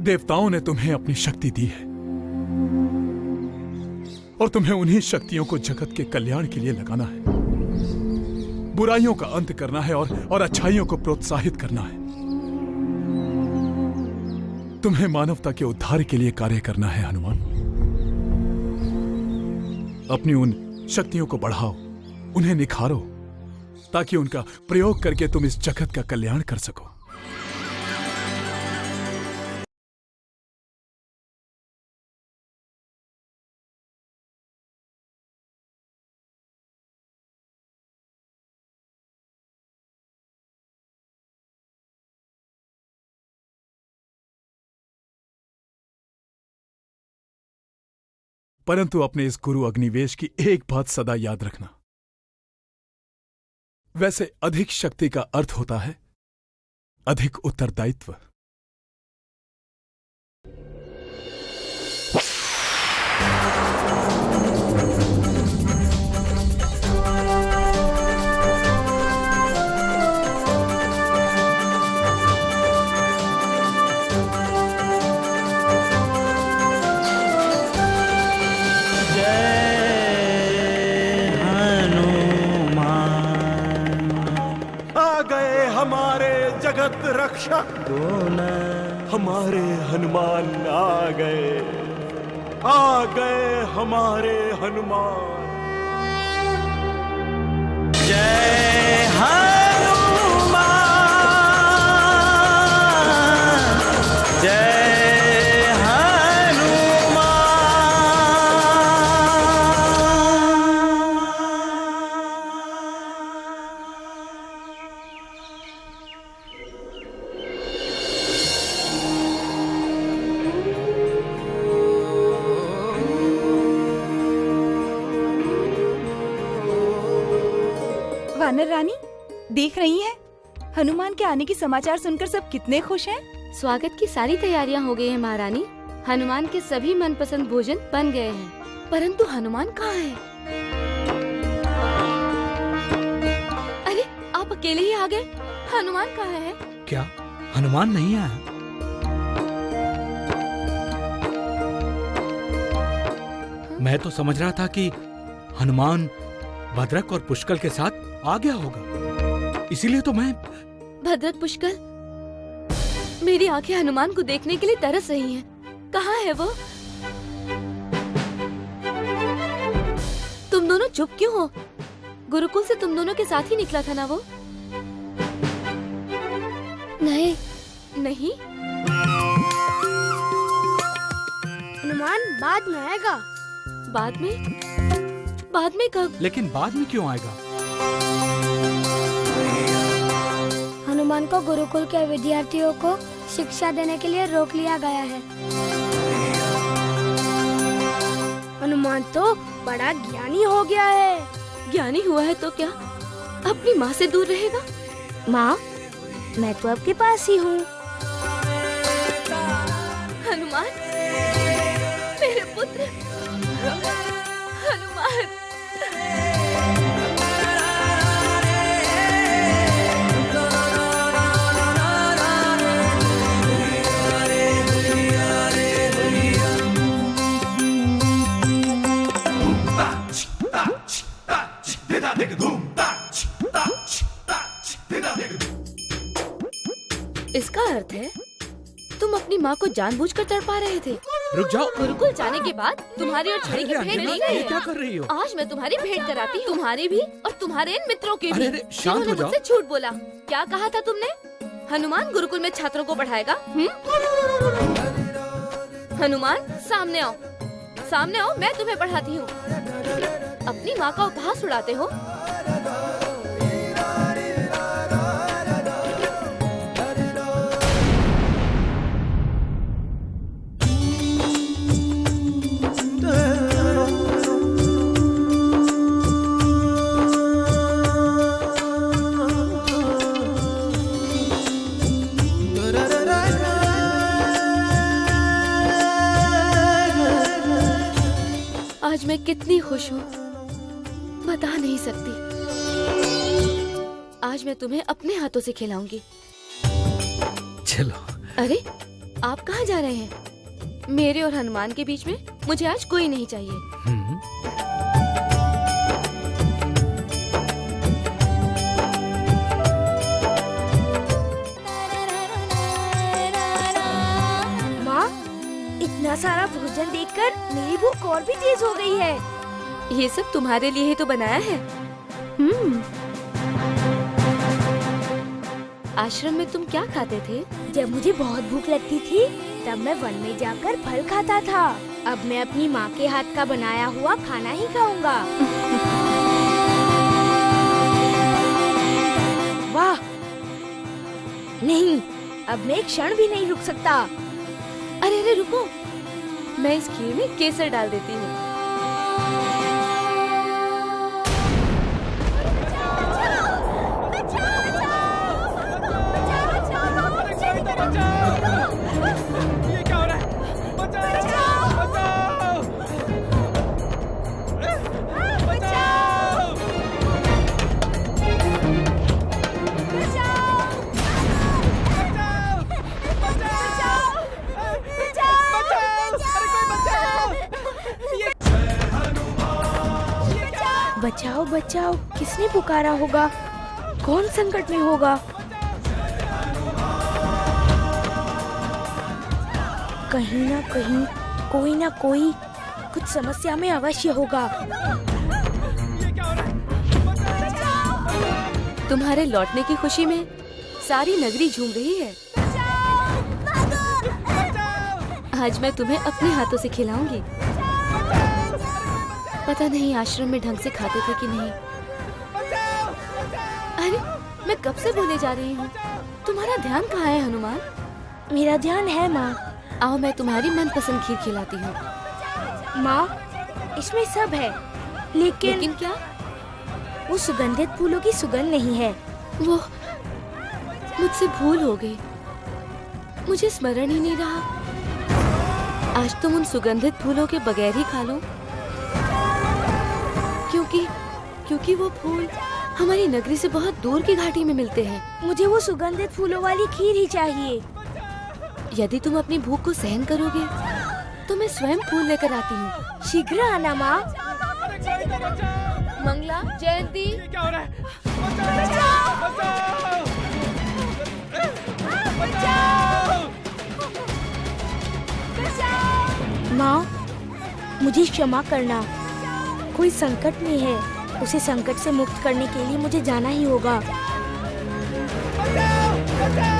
देवताओं ने तुम्हें अपनी शक्ति दी है और तुम्हें उन्हीं शक्तियों को जगत के कल्याण के लिए लगाना है। बुराइयों का अंत करना है और अच्छाइयों को प्रोत्साहित करना है। तुम्हें मानवता के उद्धार के लिए कार्य करना है हनुमान। अपनी उन शक्तियों को बढ़ाओ, उन्हें निखारो, ताकि उनका प्रयोग करके तुम इस जगत का कल्याण कर सको। परंतु अपने इस गुरु अग्निवेश की एक बात सदा याद रखना। वैसे अधिक शक्ति का अर्थ होता है अधिक उत्तरदायित्व। हमारे जगत रक्षक हमारे हनुमान आ गए हमारे हनुमान। जय हनुमान, जय वानर रानी, देख रही हैं? हनुमान के आने की समाचार सुनकर सब कितने खुश हैं। स्वागत की सारी तैयारियां हो गई हैं महारानी। हनुमान के सभी मनपसंद भोजन बन गए हैं, परंतु हनुमान कहाँ है? अरे आप अकेले ही आ गए? हनुमान कहाँ है? क्या हनुमान नहीं आया? मैं तो समझ रहा था कि हनुमान भद्रक और पुष्कल के साथ आ गया होगा, इसीलिए तो मैं। भद्रक पुष्कर, मेरी आंखें हनुमान को देखने के लिए तरस रही हैं। कहाँ है वो? तुम दोनों चुप क्यों हो? गुरुकुल से तुम दोनों के साथ ही निकला था ना वो? नहीं नहीं? हनुमान बाद में आएगा। बाद में? बाद में कब? लेकिन बाद में क्यों आएगा? हनुमान को गुरुकुल के विद्यार्थियों को शिक्षा देने के लिए रोक लिया गया है। हनुमान तो बड़ा ज्ञानी हो गया है। ज्ञानी हुआ है तो क्या अपनी माँ से दूर रहेगा? माँ, मैं तो आपके पास ही हूँ। हनुमान, मेरे पुत्र हनुमान। इसका अर्थ है तुम अपनी माँ को जानबूझकर तड़पा रहे थे। रुक जाओ। गुरुकुल जाने के बाद तुम्हारी और छड़ी की भेंट नहीं गई ये है। क्या कर रही हो? आज मैं तुम्हारी भेंट कराती हूँ, तुम्हारी भी और तुम्हारे इन मित्रों की भी। अरे, शांत हो जिन्होंने जाओ। मुझसे झूठ बोला। क्या कहा था तुमने? हनुमान गुरुकुल में छात्रों को पढ़ाएगा? हनुमान, सामने आओ, सामने आओ, मैं तुम्हें पढ़ाती हूँ। अपनी माँ का उपहास उड़ाते हो। आज मैं कितनी खुश हूँ, बता नहीं सकती। आज मैं तुम्हें अपने हाथों से खिलाऊंगी। चलो। अरे, आप कहाँ जा रहे हैं? मेरे और हनुमान के बीच में मुझे आज कोई नहीं चाहिए। माँ, इतना सारा भोजन देखकर मेरी भूख और भी तेज हो गई है। ये सब तुम्हारे लिए ही तो बनाया है। आश्रम में तुम क्या खाते थे? जब मुझे बहुत भूख लगती थी तब मैं वन में जाकर फल खाता था। अब मैं अपनी माँ के हाथ का बनाया हुआ खाना ही खाऊंगा। वाह! नहीं, अब मैं एक क्षण भी नहीं रुक सकता। अरे अरे रुको, मैं इस खीर में केसर डाल देती हूँ। ये क्या हो रहा है? बचाओ! बचाओ! बचाओ! बचाओ बचाओ, किसने पुकारा होगा? कौन संकट में होगा? कहीं ना कहीं कोई ना कोई कुछ समस्या में अवश्य होगा। तुम्हारे लौटने की खुशी में सारी नगरी झूम रही है। आज मैं तुम्हें अपने हाथों से खिलाऊंगी। पता नहीं आश्रम में ढंग से खाते थे कि नहीं। अरे मैं कब से बोले जा रही हूँ, तुम्हारा ध्यान कहाँ है हनुमान? मेरा ध्यान है माँ। आओ मैं तुम्हारी मनपसंद खीर खिलाती हूँ। माँ, इसमें सब है, लेकिन क्या? वो सुगंधित फूलों की सुगंध नहीं है। वो मुझसे भूल हो गई, मुझे स्मरण ही नहीं रहा। आज तुम उन सुगंधित फूलों के बगैर ही खा लो, क्योंकि वो फूल हमारी नगरी से बहुत दूर की घाटी में मिलते हैं। मुझे वो सुगंधित फूलों वाली खीर ही चाहिए। यदि तुम अपनी भूख को सहन करोगे तो मैं स्वयं फूल लेकर आती हूँ। शीघ्र आना माँ। मंगला, जयंती, क्या हो रहा है? बचाओ! बचाओ! बचाओ! माँ, मुझे क्षमा करना। कोई संकट में है, उसे संकट से मुक्त करने के लिए मुझे जाना ही होगा। बचाओ!